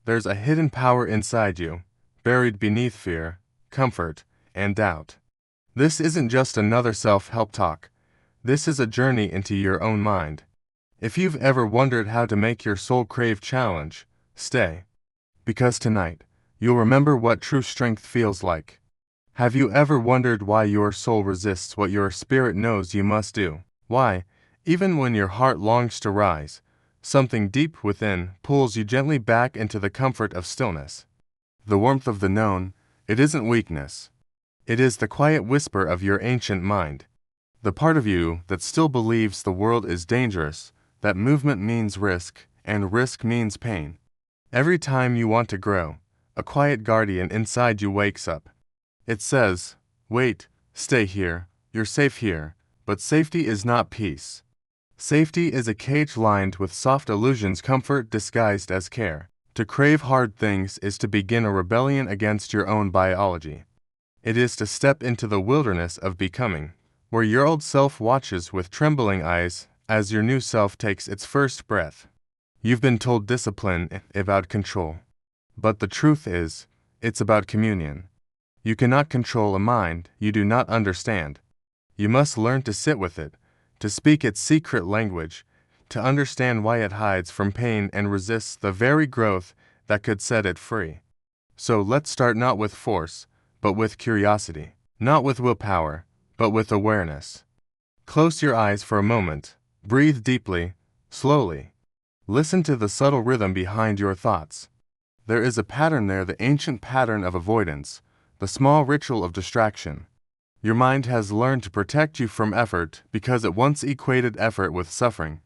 There's a hidden power inside you, buried beneath fear, comfort, and doubt. This isn't just another self-help talk. This is a journey into your own mind. If you've ever wondered how to make your soul crave challenge, stay. Because tonight, you'll remember what true strength feels like. Have you ever wondered why your soul resists what your spirit knows you must do? Why, even when your heart longs to rise, something deep within pulls you gently back into the comfort of stillness? The warmth of the known, it isn't weakness. It is the quiet whisper of your ancient mind. The part of you that still believes the world is dangerous, that movement means risk, and risk means pain. Every time you want to grow, a quiet guardian inside you wakes up. It says, wait, stay here, you're safe here, but safety is not peace. Safety is a cage lined with soft illusions, comfort disguised as care. To crave hard things is to begin a rebellion against your own biology. It is to step into the wilderness of becoming, where your old self watches with trembling eyes as your new self takes its first breath. You've been told discipline is about control. But the truth is, it's about communion. You cannot control a mind you do not understand. You must learn to sit with it, to speak its secret language, to understand why it hides from pain and resists the very growth that could set it free. So let's start not with force, but with curiosity. Not with willpower, but with awareness. Close your eyes for a moment, breathe deeply, slowly. Listen to the subtle rhythm behind your thoughts. There is a pattern there, the ancient pattern of avoidance, the small ritual of distraction. Your mind has learned to protect you from effort because it once equated effort with suffering.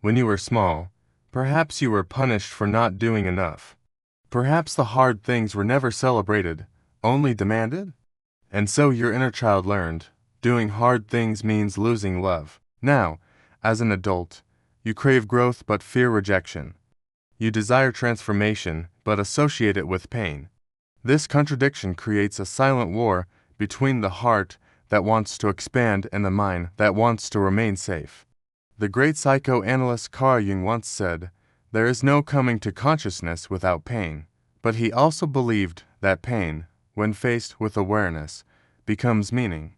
When you were small, perhaps you were punished for not doing enough. Perhaps the hard things were never celebrated, only demanded? And so your inner child learned, doing hard things means losing love. Now, as an adult, you crave growth but fear rejection. You desire transformation but associate it with pain. This contradiction creates a silent war between the heart that wants to expand and the mind that wants to remain safe. The great psychoanalyst Carl Jung once said, "There is no coming to consciousness without pain." But he also believed that pain, when faced with awareness, becomes meaning.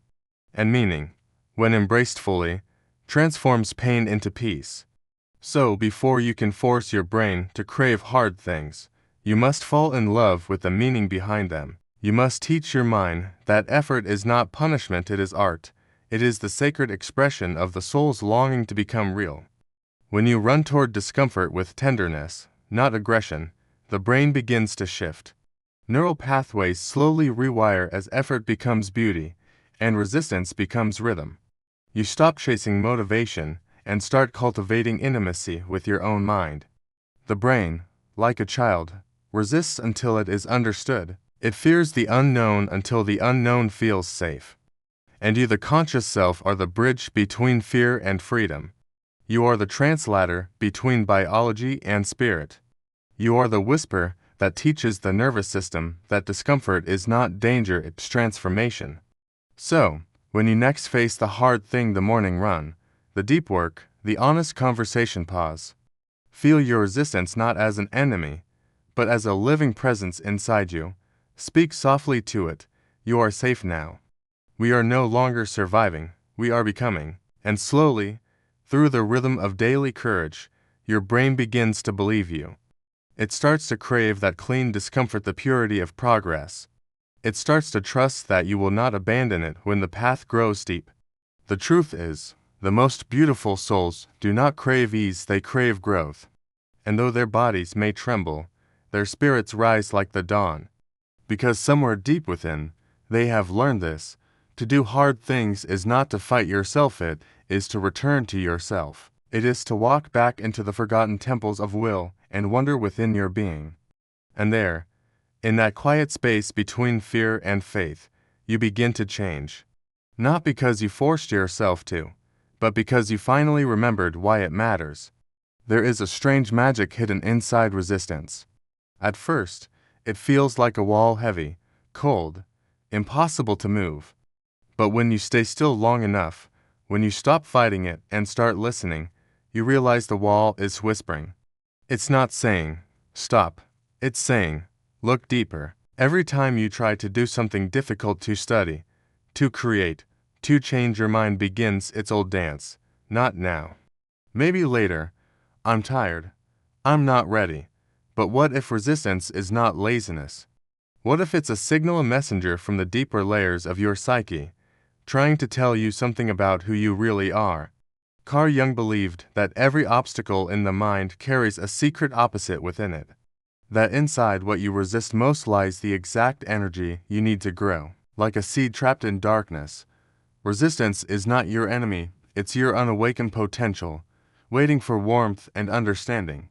And meaning, when embraced fully, transforms pain into peace. So before you can force your brain to crave hard things, you must fall in love with the meaning behind them. You must teach your mind that effort is not punishment, it is art. It is the sacred expression of the soul's longing to become real. When you run toward discomfort with tenderness, not aggression, the brain begins to shift. Neural pathways slowly rewire as effort becomes beauty, and resistance becomes rhythm. You stop chasing motivation and start cultivating intimacy with your own mind. The brain, like a child, resists until it is understood. It fears the unknown until the unknown feels safe. And you, the conscious self, are the bridge between fear and freedom. You are the translator between biology and spirit. You are the whisper that teaches the nervous system that discomfort is not danger, it's transformation. So, when you next face the hard thing, the morning run, the deep work, the honest conversation, pause. Feel your resistance not as an enemy, but as a living presence inside you. Speak softly to it. You are safe now. We are no longer surviving, we are becoming. And slowly, through the rhythm of daily courage, your brain begins to believe you. It starts to crave that clean discomfort, the purity of progress. It starts to trust that you will not abandon it when the path grows steep. The truth is, the most beautiful souls do not crave ease, they crave growth. And though their bodies may tremble, their spirits rise like the dawn. Because somewhere deep within, they have learned this: to do hard things is not to fight yourself, it is to return to yourself. It is to walk back into the forgotten temples of will and wonder within your being. And there, in that quiet space between fear and faith, you begin to change. Not because you forced yourself to, but because you finally remembered why it matters. There is a strange magic hidden inside resistance. At first, it feels like a wall, heavy, cold, impossible to move. But when you stay still long enough, when you stop fighting it and start listening, you realize the wall is whispering. It's not saying, "Stop, It's saying, look deeper. Every time you try to do something difficult to study, to create, to change, your mind begins its old dance. Not now. Maybe later. I'm tired. I'm not ready. But what if resistance is not laziness? What if it's a signal, a messenger from the deeper layers of your psyche, trying to tell you something about who you really are? Carl Jung believed that every obstacle in the mind carries a secret opposite within it. That inside what you resist most lies the exact energy you need to grow. Like a seed trapped in darkness, resistance is not your enemy, it's your unawakened potential, waiting for warmth and understanding.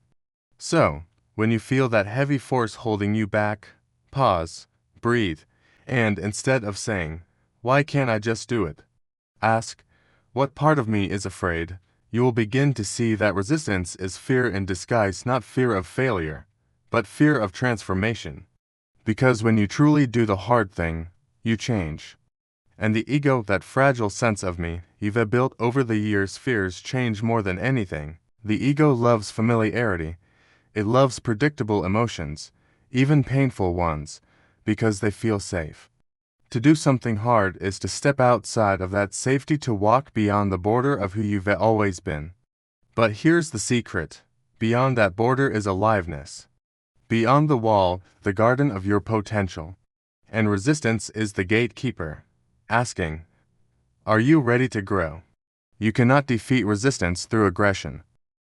So, when you feel that heavy force holding you back, pause, breathe, and instead of saying, "Why can't I just do it?" ask, "What part of me is afraid?" You will begin to see that resistance is fear in disguise, not fear of failure, but fear of transformation. Because when you truly do the hard thing, you change. And the ego, that fragile sense of me you've built over the years, fears change more than anything. The ego loves familiarity. It loves predictable emotions, even painful ones, because they feel safe. To do something hard is to step outside of that safety, to walk beyond the border of who you've always been. But here's the secret. Beyond that border is aliveness. Beyond the wall, the garden of your potential. And resistance is the gatekeeper, asking, "Are you ready to grow?" You cannot defeat resistance through aggression.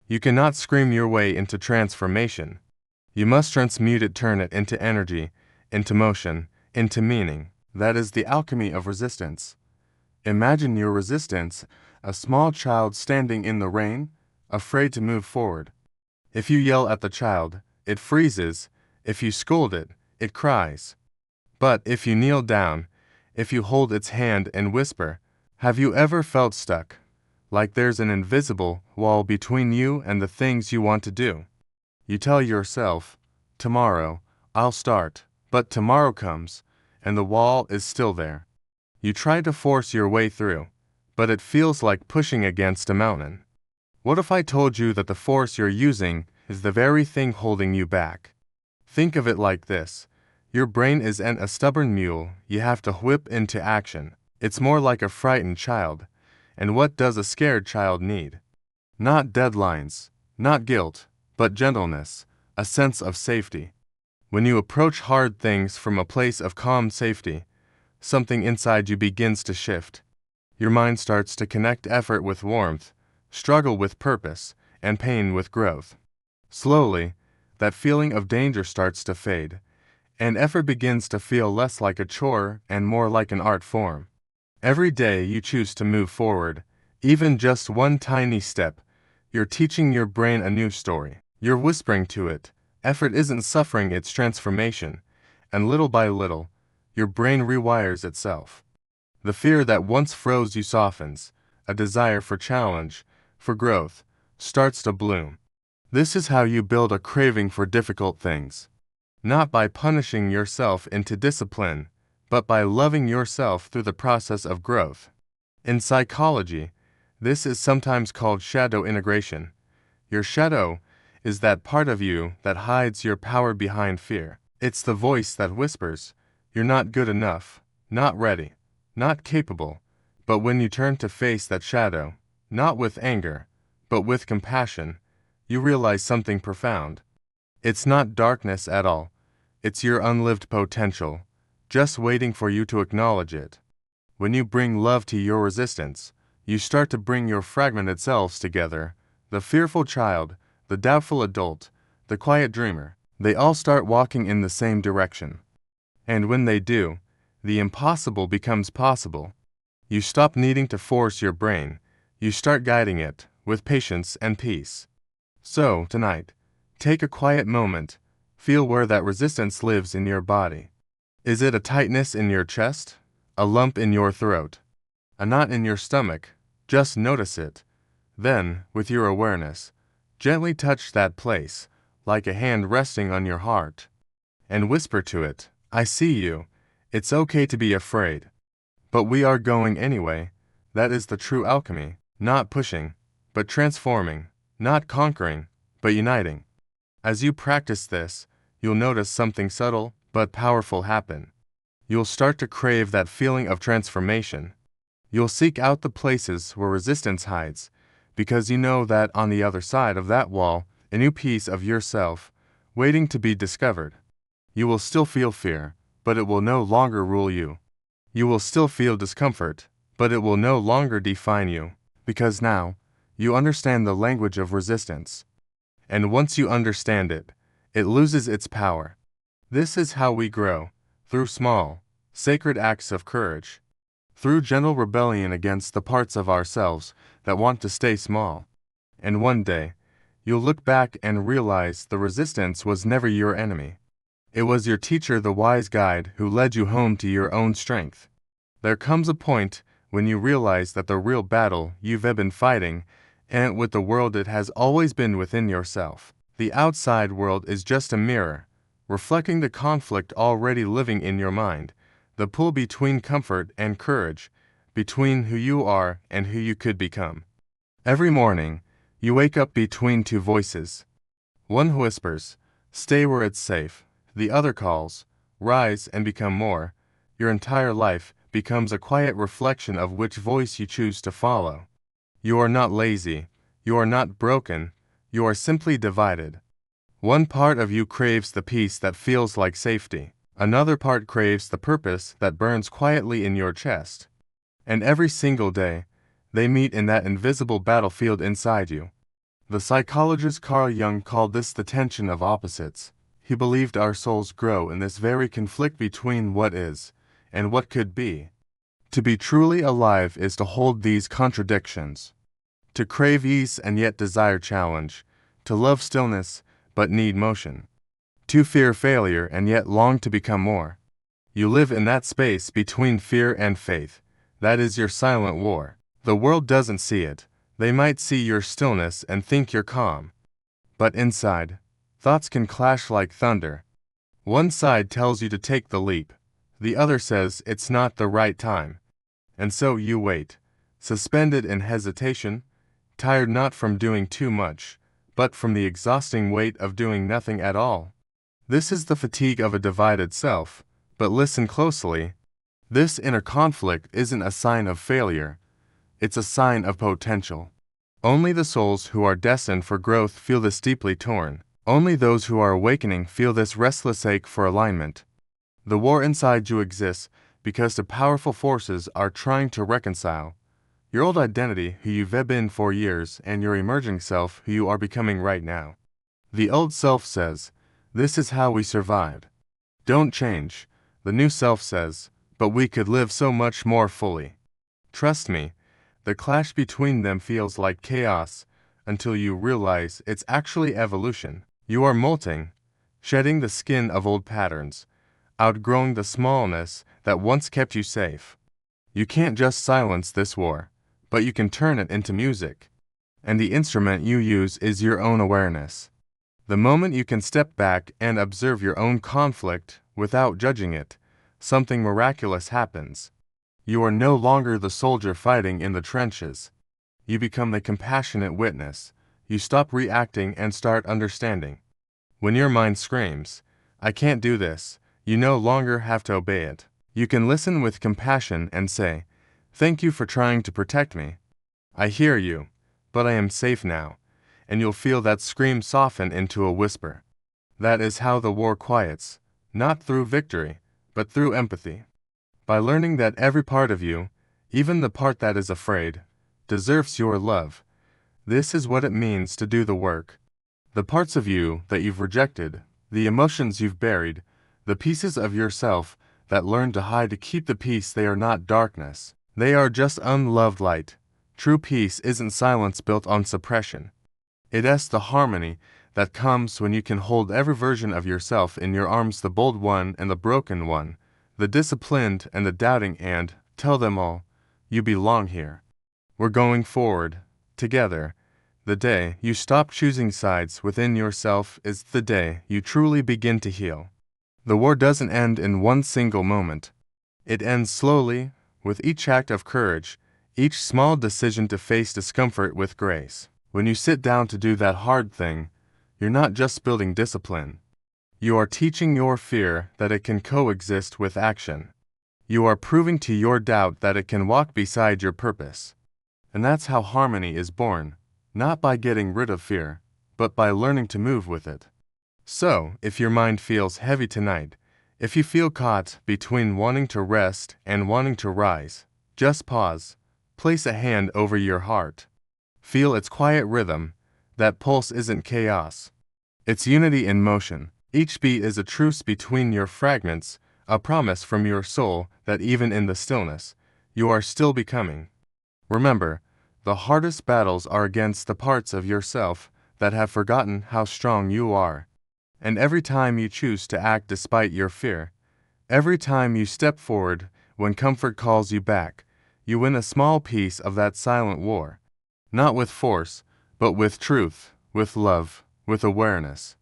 You cannot scream your way into transformation. You must transmute it, turn it into energy, into motion, into meaning. That is the alchemy of resistance. Imagine your resistance, a small child standing in the rain, afraid to move forward. If you yell at the child, it freezes. If you scold it, it cries. But if you kneel down, if you hold its hand and whisper, have you ever felt stuck? Like there's an invisible wall between you and the things you want to do. You tell yourself, "Tomorrow, I'll start." But tomorrow comes, and the wall is still there. You try to force your way through, but it feels like pushing against a mountain. What if I told you that the force you're using is the very thing holding you back? Think of it like this. Your brain is a stubborn mule you have to whip into action. It's more like a frightened child. And what does a scared child need? Not deadlines, not guilt, but gentleness, a sense of safety. When you approach hard things from a place of calm safety, something inside you begins to shift. Your mind starts to connect effort with warmth, struggle with purpose, and pain with growth. Slowly, that feeling of danger starts to fade, and effort begins to feel less like a chore and more like an art form. Every day you choose to move forward, even just one tiny step, you're teaching your brain a new story. You're whispering to it, effort isn't suffering, it's transformation. And little by little, your brain rewires itself. The fear that once froze you softens, a desire for challenge, for growth, starts to bloom. This is how you build a craving for difficult things. Not by punishing yourself into discipline, but by loving yourself through the process of growth. In psychology, this is sometimes called shadow integration. Your shadow is that part of you that hides your power behind fear. It's the voice that whispers, "You're not good enough, not ready, not capable." But when you turn to face that shadow, not with anger, but with compassion, you realize something profound. It's not darkness at all. It's your unlived potential, just waiting for you to acknowledge it. When you bring love to your resistance, you start to bring your fragmented selves together. The fearful child, the doubtful adult, the quiet dreamer, they all start walking in the same direction. And when they do, the impossible becomes possible. You stop needing to force your brain. You start guiding it with patience and peace. So, tonight, take a quiet moment. Feel where that resistance lives in your body. Is it a tightness in your chest? A lump in your throat? A knot in your stomach? Just notice it. Then, with your awareness, gently touch that place, like a hand resting on your heart. And whisper to it, "I see you. It's okay to be afraid. But we are going anyway." That is the true alchemy. Not pushing, but transforming. Not conquering, but uniting. As you practice this, you'll notice something subtle but powerful happen. You'll start to crave that feeling of transformation. You'll seek out the places where resistance hides, because you know that on the other side of that wall, a new piece of yourself, waiting to be discovered. You will still feel fear, but it will no longer rule you. You will still feel discomfort, but it will no longer define you, because now, you understand the language of resistance. And once you understand it, it loses its power. This is how we grow, through small, sacred acts of courage, through gentle rebellion against the parts of ourselves that want to stay small. And one day, you'll look back and realize the resistance was never your enemy. It was your teacher, the wise guide, who led you home to your own strength. There comes a point when you realize that the real battle you've been fighting ain't with the world, it has always been within yourself. The outside world is just a mirror, reflecting the conflict already living in your mind, the pull between comfort and courage, between who you are and who you could become. Every morning, you wake up between two voices. One whispers, "Stay where it's safe." The other calls, "Rise and become more." Your entire life becomes a quiet reflection of which voice you choose to follow. You are not lazy, you are not broken, you are simply divided. One part of you craves the peace that feels like safety. Another part craves the purpose that burns quietly in your chest. And every single day, they meet in that invisible battlefield inside you. The psychologist Carl Jung called this the tension of opposites. He believed our souls grow in this very conflict between what is and what could be. To be truly alive is to hold these contradictions. To crave ease and yet desire challenge. To love stillness but need motion. To fear failure and yet long to become more. You live in that space between fear and faith. That is your silent war. The world doesn't see it. They might see your stillness and think you're calm. But inside, thoughts can clash like thunder. One side tells you to take the leap. The other says it's not the right time. And so you wait, suspended in hesitation, tired not from doing too much, but from the exhausting weight of doing nothing at all. This is the fatigue of a divided self, but listen closely. This inner conflict isn't a sign of failure. It's a sign of potential. Only the souls who are destined for growth feel this deeply torn. Only those who are awakening feel this restless ache for alignment. The war inside you exists because the powerful forces are trying to reconcile your old identity, who you've been for years, and your emerging self, who you are becoming right now. The old self says, "This is how we survived. Don't change." The new self says, "But we could live so much more fully." Trust me, the clash between them feels like chaos until you realize it's actually evolution. You are molting, shedding the skin of old patterns, outgrowing the smallness that once kept you safe. You can't just silence this war, but you can turn it into music. And the instrument you use is your own awareness. The moment you can step back and observe your own conflict without judging it, something miraculous happens. You are no longer the soldier fighting in the trenches. You become the compassionate witness. You stop reacting and start understanding. When your mind screams, "I can't do this," you no longer have to obey it. You can listen with compassion and say, "Thank you for trying to protect me. I hear you, but I am safe now." And you'll feel that scream soften into a whisper. That is how the war quiets, not through victory, but through empathy. By learning that every part of you, even the part that is afraid, deserves your love. This is what it means to do the work. The parts of you that you've rejected, the emotions you've buried, the pieces of yourself that learn to hide to keep the peace, they are not darkness. They are just unloved light. True peace isn't silence built on suppression. It is the harmony that comes when you can hold every version of yourself in your arms, the bold one and the broken one, the disciplined and the doubting, and tell them all, "You belong here. We're going forward, together." The day you stop choosing sides within yourself is the day you truly begin to heal. The war doesn't end in one single moment. It ends slowly, with each act of courage, each small decision to face discomfort with grace. When you sit down to do that hard thing, you're not just building discipline. You are teaching your fear that it can coexist with action. You are proving to your doubt that it can walk beside your purpose. And that's how harmony is born, not by getting rid of fear, but by learning to move with it. So, if your mind feels heavy tonight, if you feel caught between wanting to rest and wanting to rise, just pause, place a hand over your heart. Feel its quiet rhythm. That pulse isn't chaos. It's unity in motion. Each beat is a truce between your fragments, a promise from your soul that even in the stillness, you are still becoming. Remember, the hardest battles are against the parts of yourself that have forgotten how strong you are. And every time you choose to act despite your fear, every time you step forward when comfort calls you back, you win a small piece of that silent war. Not with force, but with truth, with love, with awareness.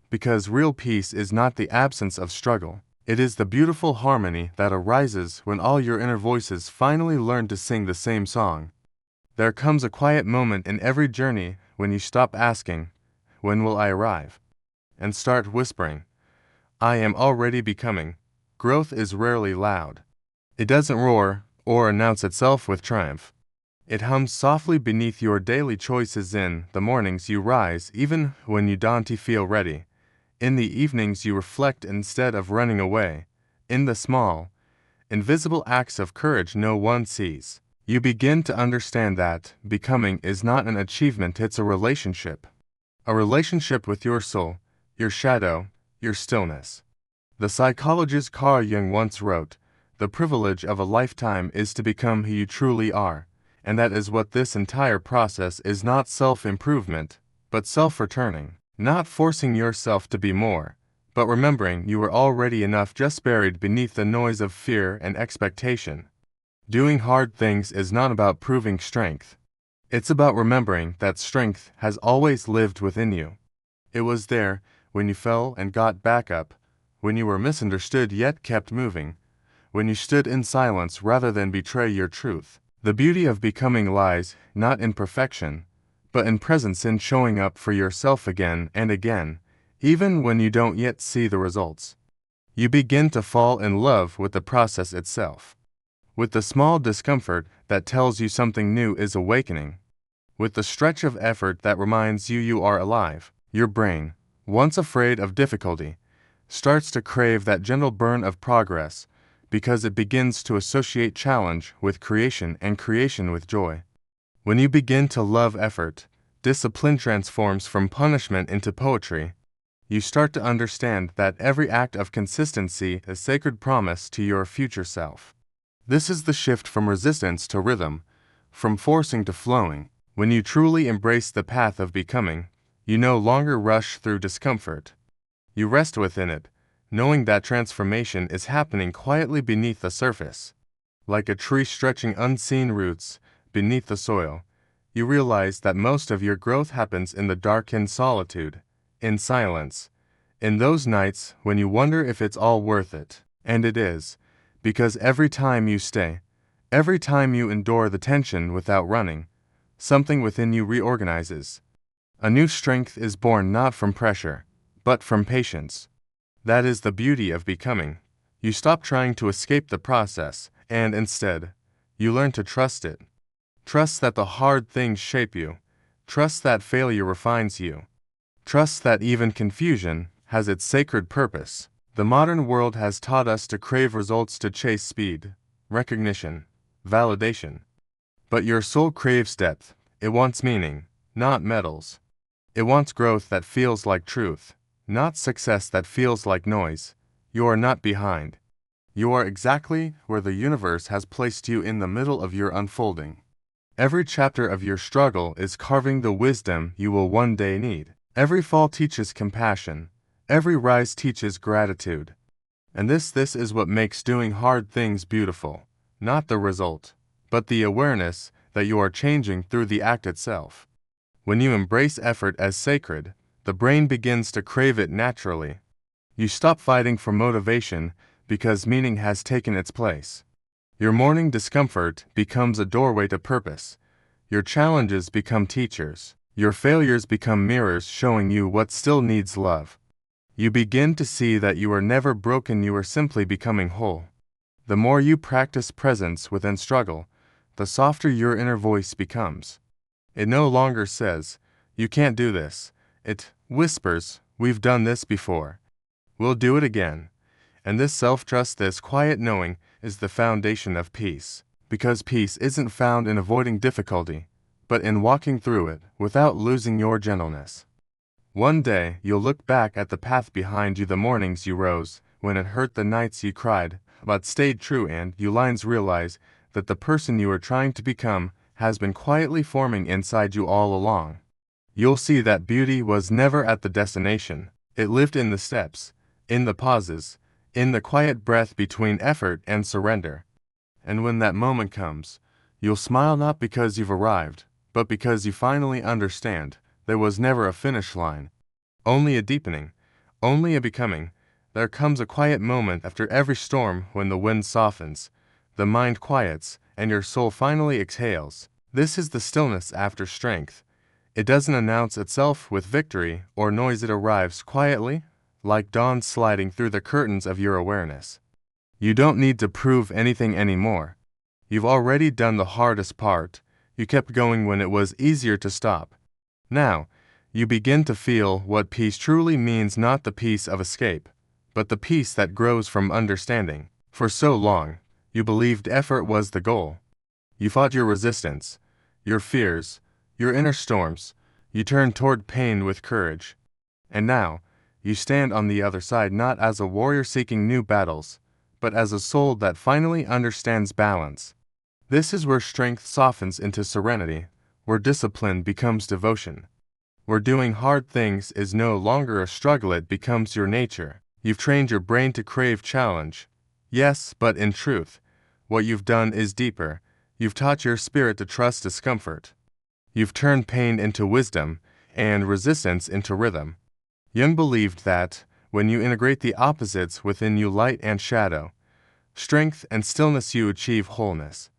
Because real peace is not the absence of struggle. It is the beautiful harmony that arises when all your inner voices finally learn to sing the same song. There comes a quiet moment in every journey when you stop asking, "When will I arrive?" and start whispering, "I am already becoming." Growth is rarely loud. It doesn't roar or announce itself with triumph. It hums softly beneath your daily choices. In the mornings you rise even when you don't feel ready. In the evenings you reflect instead of running away. In the small, invisible acts of courage no one sees, you begin to understand that becoming is not an achievement, it's a relationship. A relationship with your soul, your shadow, your stillness. The psychologist Carl Jung once wrote, "The privilege of a lifetime is to become who you truly are." And that is what this entire process is, not self-improvement, but self-returning. Not forcing yourself to be more, but remembering you are already enough, just buried beneath the noise of fear and expectation. Doing hard things is not about proving strength. It's about remembering that strength has always lived within you. It was there when you fell and got back up, when you were misunderstood yet kept moving, when you stood in silence rather than betray your truth. The beauty of becoming lies not in perfection, but in presence, in showing up for yourself again and again, even when you don't yet see the results. You begin to fall in love with the process itself, with the small discomfort that tells you something new is awakening, with the stretch of effort that reminds you you are alive. Your brain, once afraid of difficulty, starts to crave that gentle burn of progress, because it begins to associate challenge with creation and creation with joy. When you begin to love effort, discipline transforms from punishment into poetry. You start to understand that every act of consistency is a sacred promise to your future self. This is the shift from resistance to rhythm, from forcing to flowing. When you truly embrace the path of becoming, you no longer rush through discomfort. You rest within it, knowing that transformation is happening quietly beneath the surface. Like a tree stretching unseen roots beneath the soil, you realize that most of your growth happens in the dark, in solitude, in silence, in those nights when you wonder if it's all worth it. And it is, because every time you stay, every time you endure the tension without running, something within you reorganizes. A new strength is born not from pressure, but from patience. That is the beauty of becoming. You stop trying to escape the process, and instead, you learn to trust it. Trust that the hard things shape you. Trust that failure refines you. Trust that even confusion has its sacred purpose. The modern world has taught us to crave results, to chase speed, recognition, validation. But your soul craves depth. It wants meaning, not medals. It wants growth that feels like truth, not success that feels like noise. You are not behind. You are exactly where the universe has placed you, in the middle of your unfolding. Every chapter of your struggle is carving the wisdom you will one day need. Every fall teaches compassion. Every rise teaches gratitude. And this is what makes doing hard things beautiful. Not the result, but the awareness that you are changing through the act itself. When you embrace effort as sacred, the brain begins to crave it naturally. You stop fighting for motivation because meaning has taken its place. Your morning discomfort becomes a doorway to purpose. Your challenges become teachers. Your failures become mirrors showing you what still needs love. You begin to see that you are never broken, you are simply becoming whole. The more you practice presence within struggle, the softer your inner voice becomes. It no longer says, "You can't do this." It whispers, "We've done this before. We'll do it again." And this self-trust, this quiet knowing, is the foundation of peace. Because peace isn't found in avoiding difficulty, but in walking through it without losing your gentleness. One day, you'll look back at the path behind you, the mornings you rose, when it hurt, the nights you cried, but stayed true, and you lines realize that the person you are trying to become has been quietly forming inside you all along. You'll see that beauty was never at the destination. It lived in the steps, in the pauses, in the quiet breath between effort and surrender. And when that moment comes, you'll smile, not because you've arrived, but because you finally understand there was never a finish line, only a deepening, only a becoming. There comes a quiet moment after every storm when the wind softens, the mind quiets, and your soul finally exhales. This is the stillness after strength. It doesn't announce itself with victory or noise, it arrives quietly, like dawn sliding through the curtains of your awareness. You don't need to prove anything anymore. You've already done the hardest part. You kept going when it was easier to stop. Now, you begin to feel what peace truly means, not the peace of escape, but the peace that grows from understanding. For so long, you believed effort was the goal. You fought your resistance, your fears, your inner storms. You turned toward pain with courage. And now, you stand on the other side, not as a warrior seeking new battles, but as a soul that finally understands balance. This is where strength softens into serenity, where discipline becomes devotion, where doing hard things is no longer a struggle, it becomes your nature. You've trained your brain to crave challenge. Yes, but in truth, what you've done is deeper. You've taught your spirit to trust discomfort. You've turned pain into wisdom, and resistance into rhythm. Jung believed that, when you integrate the opposites within you, light and shadow, strength and stillness, you achieve wholeness.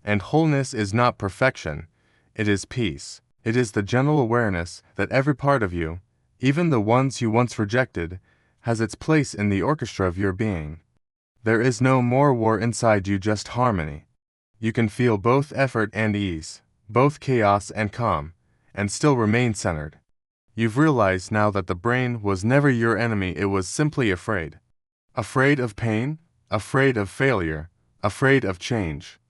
And wholeness is not perfection, it is peace. It is the gentle awareness that every part of you, even the ones you once rejected, has its place in the orchestra of your being. There is no more war inside you, just harmony. You can feel both effort and ease, both chaos and calm, and still remain centered. You've realized now that the brain was never your enemy, it was simply afraid. Afraid of pain, afraid of failure, afraid of change.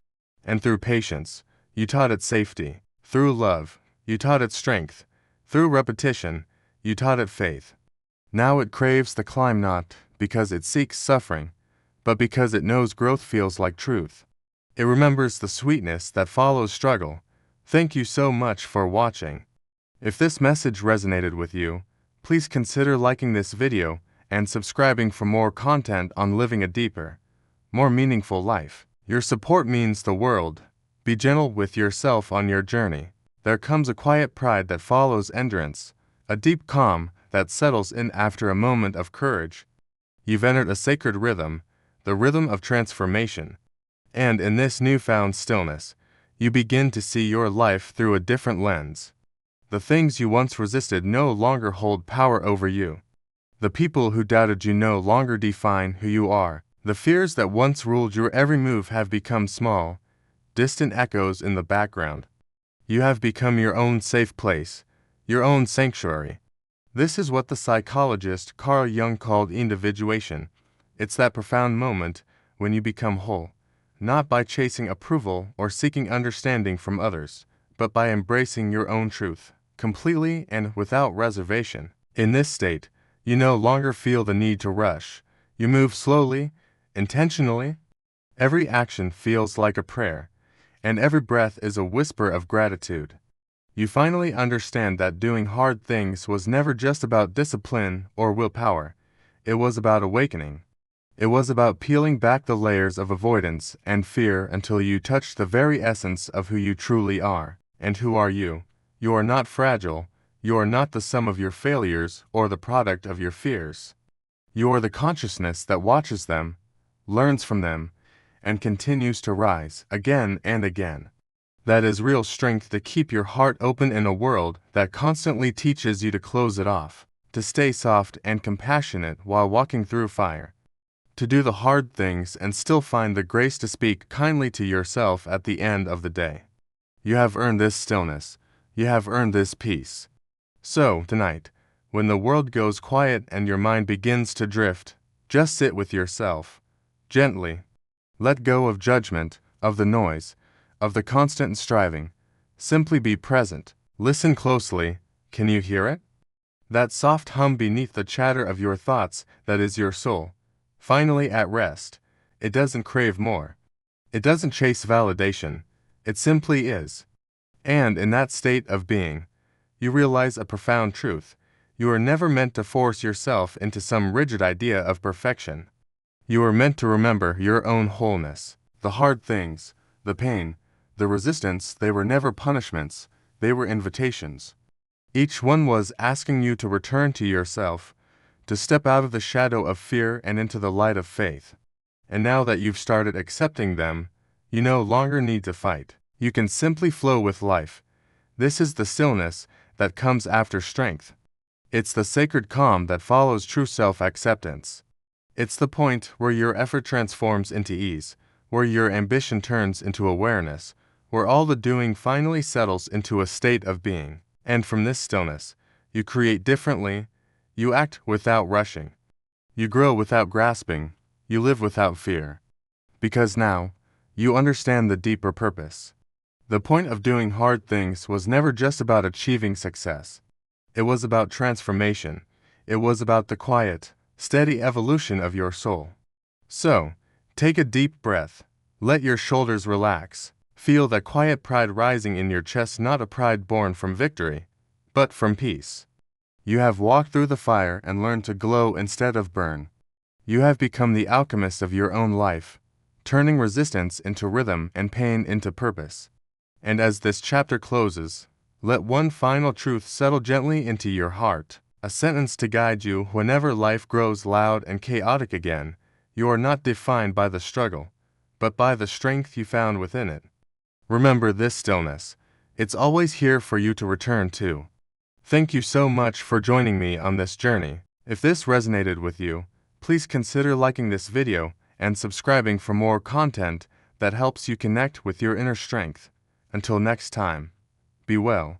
And through patience, you taught it safety. Through love, you taught it strength. Through repetition, you taught it faith. Now it craves the climb, not because it seeks suffering, but because it knows growth feels like truth. It remembers the sweetness that follows struggle. Thank you so much for watching. If this message resonated with you, please consider liking this video and subscribing for more content on living a deeper, more meaningful life. Your support means the world. Be gentle with yourself on your journey. There comes a quiet pride that follows endurance, a deep calm that settles in after a moment of courage. You've entered a sacred rhythm, the rhythm of transformation. And in this newfound stillness, you begin to see your life through a different lens. The things you once resisted no longer hold power over you. The people who doubted you no longer define who you are. The fears that once ruled your every move have become small, distant echoes in the background. You have become your own safe place, your own sanctuary. This is what the psychologist Carl Jung called individuation. It's that profound moment when you become whole, not by chasing approval or seeking understanding from others, but by embracing your own truth, completely and without reservation. In this state, you no longer feel the need to rush. You move slowly, intentionally. Every action feels like a prayer, and every breath is a whisper of gratitude. You finally understand that doing hard things was never just about discipline or willpower. It was about awakening. It was about peeling back the layers of avoidance and fear until you touched the very essence of who you truly are. And who are you? You are not fragile. You are not the sum of your failures or the product of your fears. You are the consciousness that watches them, learns from them, and continues to rise again and again. That is real strength, to keep your heart open in a world that constantly teaches you to close it off. to stay soft and compassionate while walking through fire, to do the hard things and still find the grace to speak kindly to yourself at the end of the day. You have earned this stillness. You have earned this peace. So, tonight, when the world goes quiet and your mind begins to drift, just sit with yourself, gently. Let go of judgment, of the noise, of the constant striving. Simply be present. Listen closely. Can you hear it? That soft hum beneath the chatter of your thoughts, that is your soul. Finally at rest. It doesn't crave more. It doesn't chase validation. It simply is. And in that state of being, you realize a profound truth. You are never meant to force yourself into some rigid idea of perfection. You are meant to remember your own wholeness. The hard things, the pain, the resistance, they were never punishments, they were invitations. Each one was asking you to return to yourself, to step out of the shadow of fear and into the light of faith. And now that you've started accepting them, you no longer need to fight. You can simply flow with life. This is the stillness that comes after strength. It's the sacred calm that follows true self-acceptance. It's the point where your effort transforms into ease, where your ambition turns into awareness, where all the doing finally settles into a state of being. And from this stillness, you create differently, you act without rushing, you grow without grasping, you live without fear. Because now, you understand the deeper purpose. The point of doing hard things was never just about achieving success. It was about transformation. It was about the quiet, steady evolution of your soul. So, take a deep breath. Let your shoulders relax. Feel that quiet pride rising in your chest, not a pride born from victory, but from peace. You have walked through the fire and learned to glow instead of burn. You have become the alchemist of your own life, turning resistance into rhythm and pain into purpose. And as this chapter closes, let one final truth settle gently into your heart, a sentence to guide you whenever life grows loud and chaotic again. You are not defined by the struggle, but by the strength you found within it. Remember this stillness. It's always here for you to return to. Thank you so much for joining me on this journey. If this resonated with you, please consider liking this video and subscribing for more content that helps you connect with your inner strength. Until next time, be well.